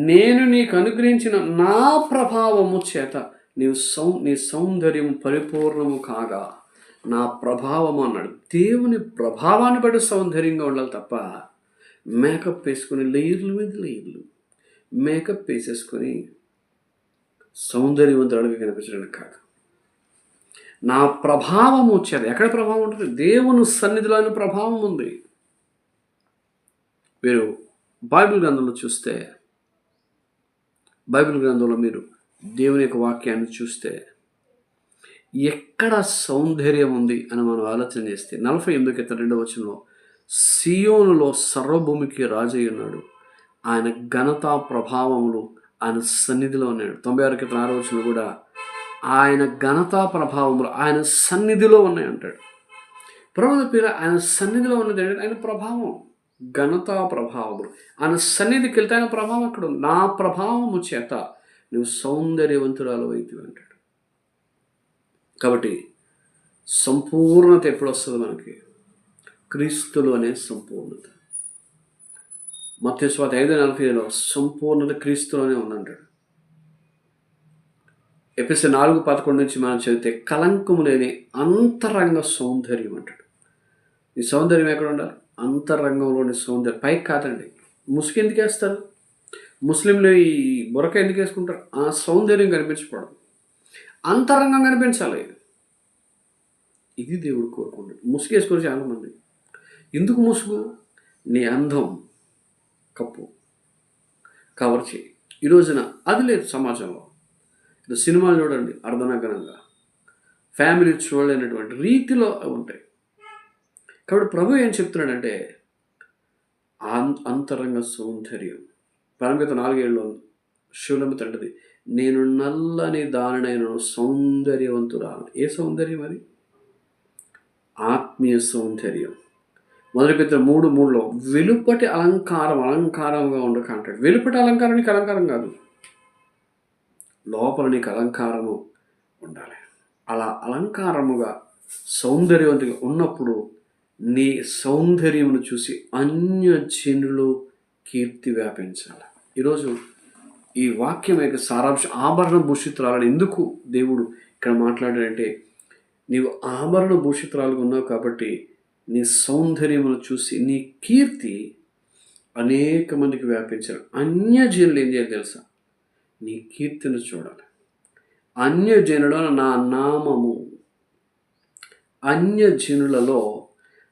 నేను నీకు అనుగ్రహించిన నా ప్రభావము చేత నీ సౌందర్యం పరిపూర్ణము కాగా నా ప్రభావము అన్నాడు. దేవుని ప్రభావాన్ని బట్టి సౌందర్యంగా ఉండాలి తప్ప మేకప్ వేసుకొని లేయర్లు మీద లేయర్లు మేకప్ వేసేసుకొని సౌందర్యవంతుడిగా కనిపించడానికి కాదు. నా ప్రభావం వచ్చేది. ఎక్కడ ప్రభావం ఉంటుంది? దేవుని సన్నిధిలోని ప్రభావం ఉంది. మీరు బైబిల్ గ్రంథంలో చూస్తే, బైబిల్ గ్రంథంలో మీరు దేవుని యొక్క వాక్యాన్ని చూస్తే ఎక్కడ సౌందర్యం ఉంది అని మనం ఆలోచన చేస్తే 48:2 వచనంలో సియోనులో సర్వభూమికి రాజై ఉన్నాడు, ఆయన ఘనతా ప్రభావములు ఆయన సన్నిధిలో ఉన్నాడు. 96:6 వచనంలో కూడా ఆయన ఘనతా ప్రభావములు ఆయన సన్నిధిలో ఉన్నాయి అంటాడు. ప్రభువుల పేరు ఆయన సన్నిధిలో ఉన్నది ఏంటంటే ఆయన ప్రభావం, ఘనతా ప్రభావములు. ఆయన సన్నిధికి వెళ్తే ఆయన ప్రభావం అక్కడ ఉంది. నా ప్రభావము చేత నువ్వు సౌందర్యవంతురాలు అయితే అంటాడు. కాబట్టి సంపూర్ణత ఎప్పుడు వస్తుంది మనకి? క్రీస్తులోనే సంపూర్ణత. మత్తయి సువార్త 5:40 సంపూర్ణత క్రీస్తులోనే ఉందంటాడు. ఎఫెసీ 4:11 నుంచి మనం చదివితే కలంకము లేని అంతరంగ సౌందర్యం అంటాడు. ఈ సౌందర్యం ఎక్కడ ఉండాలి? అంతరంగంలోని సౌందర్యం. పైకి కాదండి. ముసుగు ఎందుకు వేస్తారు? ముస్లింలు ఈ బురక ఎందుకు వేసుకుంటారు? ఆ సౌందర్యం కనిపించకూడదు, అంతరంగం కనిపించాలి. ఇది దేవుడు కోరుకుంటాడు. ముసుగు వేసుకోరు చాలామంది. ఎందుకు ముసుగు? నీ అందం కప్పు, కవర్ చేయి. ఈ రోజున అది లేదు సమాజంలో. సినిమాలు చూడండి, అర్ధనగ్నంగా ఫ్యామిలీ చూడలేనటువంటి రీతిలో ఉంటాయి. కాబట్టి ప్రభు ఏం చెప్తున్నాడంటే అంతరంగ సౌందర్యం. పరమగీత 4:7లో షూలమితి అంటది, నేను నల్లని దానినైన సౌందర్యవంతురాలు. ఏ సౌందర్యం అది? ఆత్మీయ సౌందర్యం. 1 Peter 3:3లో వెలుపటి అలంకారంగా ఉండక అంటాడు. వెలుపటి అలంకారం నీకు అలంకారం కాదు, లోపల నీకు అలంకారము ఉండాలి. అలా అలంకారముగా సౌందర్యవంతంగా ఉన్నప్పుడు నీ సౌందర్యమును చూసి అన్యజనులు కీర్తి వ్యాపించాలి. ఈరోజు ఈ వాక్యం యొక్క సారాంశం ఆభరణ భూషితురాలని ఎందుకు దేవుడు ఇక్కడ మాట్లాడాడంటే, నీవు ఆభరణ భూషితురాలుగా ఉన్నావు కాబట్టి నీ సౌందర్యమును చూసి నీ కీర్తి అనేక మందికి వ్యాపించాలి. అన్యజనులు ఏం చేయాలి తెలుసా? నీ కీర్తిని చూడాలి. అన్యజనుల నా నామము, అన్యజనులలో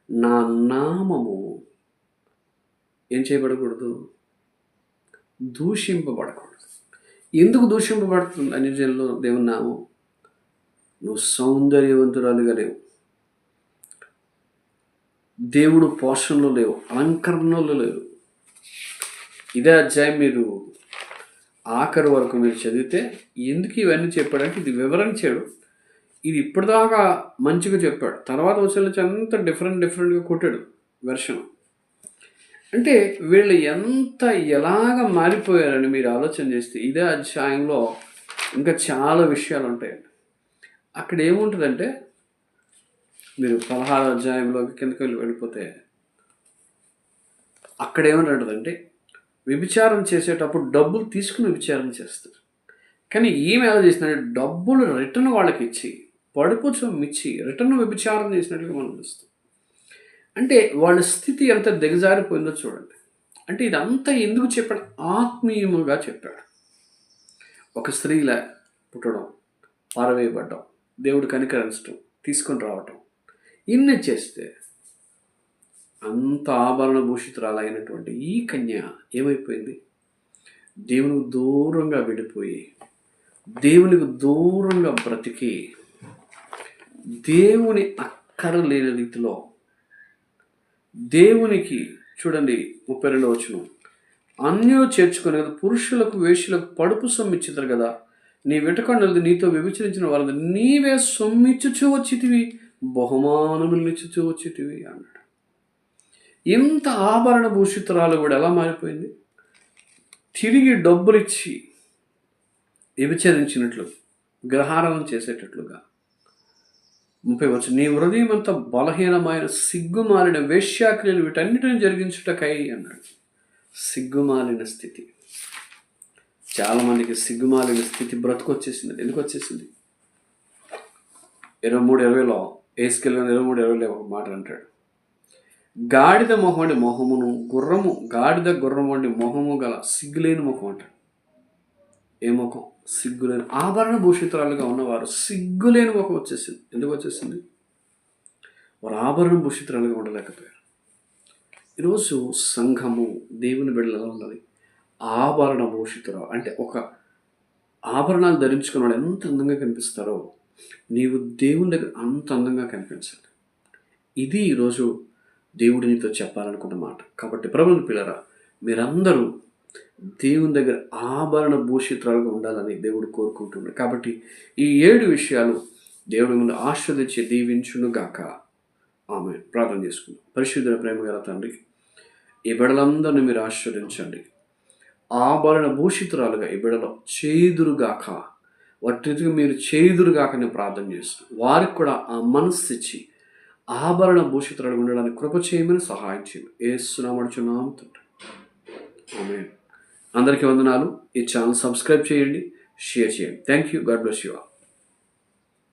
నా నామము ఏం చేయబడకూడదు? దూషింపబడకూడదు. ఎందుకు దూషింపబడుతుంది అన్యజనులు దేవుని నామం? నువ్వు సౌందర్యవంతురాలుగా లేవు, దేవుడు పోషణలో లేవు, అలంకరణలో లేవు. ఇదే అధ్యాయం మీరు ఆఖరి వరకు మీరు చదివితే ఎందుకు ఇవన్నీ చెప్పాడంటే ఇది వివరించాడు. ఇది ఇప్పటిదాకా మంచిగా చెప్పాడు, తర్వాత వచ్చిన నుంచి అంత డిఫరెంట్గా కొట్టాడు వెర్షన్. అంటే వీళ్ళు ఎలాగ మారిపోయారని మీరు ఆలోచన చేస్తే ఇదే అధ్యాయంలో ఇంకా చాలా విషయాలు ఉంటాయండి. అక్కడ ఏముంటుందంటే మీరు 16వ అధ్యాయంలో కిందకి వెళ్ళిపోతే అక్కడ ఏమంటుందంటే వ్యభిచారం చేసేటప్పుడు డబ్బులు తీసుకుని వ్యభిచారం చేస్తారు. కానీ ఈమె ఎలా చేసిందంటే డబ్బులు రిటర్న్ వాళ్ళకి ఇచ్చి పడుపుచం ఇచ్చి రిటర్న్ వ్యభిచారం చేసినట్లుగా మనం చూస్తాం. అంటే వాళ్ళ స్థితి ఎంత దిగజారిపోయిందో చూడండి. అంటే ఇదంతా ఎందుకు చెప్పాడు? ఆత్మీయముగా చెప్పాడు. ఒక స్త్రీలా పుట్టడం, పారవేయబడ్డం, దేవుడు కనికరించడం, తీసుకొని రావటం, ఇన్ని చేస్తే అంత ఆభరణ భూషితురాలైనటువంటి ఈ కన్య ఏమైపోయింది? దేవునికి దూరంగా విడిపోయి, దేవునికి దూరంగా బ్రతికి, దేవుని అక్కరలేని రీతిలో దేవునికి చూడండి 32వ వచనం, అన్యులు చేర్చుకునే కదా పురుషులకు వేశ్యలకు పడుపు సొమ్మిచ్చితారు కదా, నీ వెటకండలది నీతో విభజించిన వాళ్ళది నీవే సొమ్మిచ్చుచూ వచ్చితివి, బహుమానములు ఇచ్చుచూ వచ్చితివి అన్నాడు. ఇంత ఆభరణ భూషితురాలు కూడా ఎలా మారిపోయింది? తిరిగి డబ్బులిచ్చి వ్యభిచరించినట్లు, గ్రహారాధన చేసేటట్లుగా. 30 నీ హృదయం అంతా బలహీనమైన సిగ్గుమాలిన వేశ్యాక్రియలు వీటన్నిటిని జరిగించుటకై అన్నాడు. సిగ్గుమాలిన స్థితి. చాలామందికి సిగ్గుమాలిన స్థితి బ్రతుకొచ్చేసింది. ఎందుకు వచ్చేసింది? 23:20లో ఏస్కేల్ 23:20లో ఒక మాట అంటాడు, గాడిద మొహండి మొహమును గాడిద గుర్రముండి మొహము గల సిగ్గులేని ముఖం అంటాడు. ఏ ముఖం? సిగ్గులేని. ఆభరణ భూషితురాలుగా ఉన్నవారు సిగ్గులేని ముఖం వచ్చేసింది. ఎందుకు వచ్చేసింది? వారు ఆభరణ భూషితురాలుగా ఉండలేకపోయారు. ఈరోజు సంఘము దేవుని బిడ్డలు ఉన్నది ఆభరణ భూషితురాలు. అంటే ఒక ఆభరణాలు ధరించుకున్న వాడు ఎంత అందంగా కనిపిస్తారో నీవు దేవుని దగ్గర అంత అందంగా కనిపించాలి. ఇది ఈరోజు దేవుడు నీతో చెప్పాలనుకున్న మాట. కాబట్టి ప్రభువుని పిల్లరా, మీరందరూ దేవుని దగ్గర ఆభరణ భూషితురాలుగా ఉండాలని దేవుడు కోరుకుంటున్నాడు. కాబట్టి ఈ 7 విషయాలు దేవుడి ముందు ఆశీర్వదించి దీవించునుగాక. ఆమె ప్రార్థన చేసుకుందాం. పరిశుద్ధుల ప్రేమ గల తండ్రి, ఈ బిడ్డలందరినీ మీరు ఆశీర్వదించండి. ఆభరణ భూషితురాలుగా ఈ బిడ్డలో చేదురుగాక, వాటికి మీరు చేదురుగాక నేను ప్రార్థన చేస్తున్నాను. వారికి కూడా ఆ మనస్సు ఇచ్చి ఆభరణ భూషితురాలుగా ఉండడానికి కృప చేయమని సహాయం చేయండి. యేసునామమున తండ్రి, ఆమేన్. అందరికీ వందనాలు. ఈ ఛానల్ సబ్స్క్రైబ్ చేయండి, షేర్ చేయండి. Thank you. God bless you all.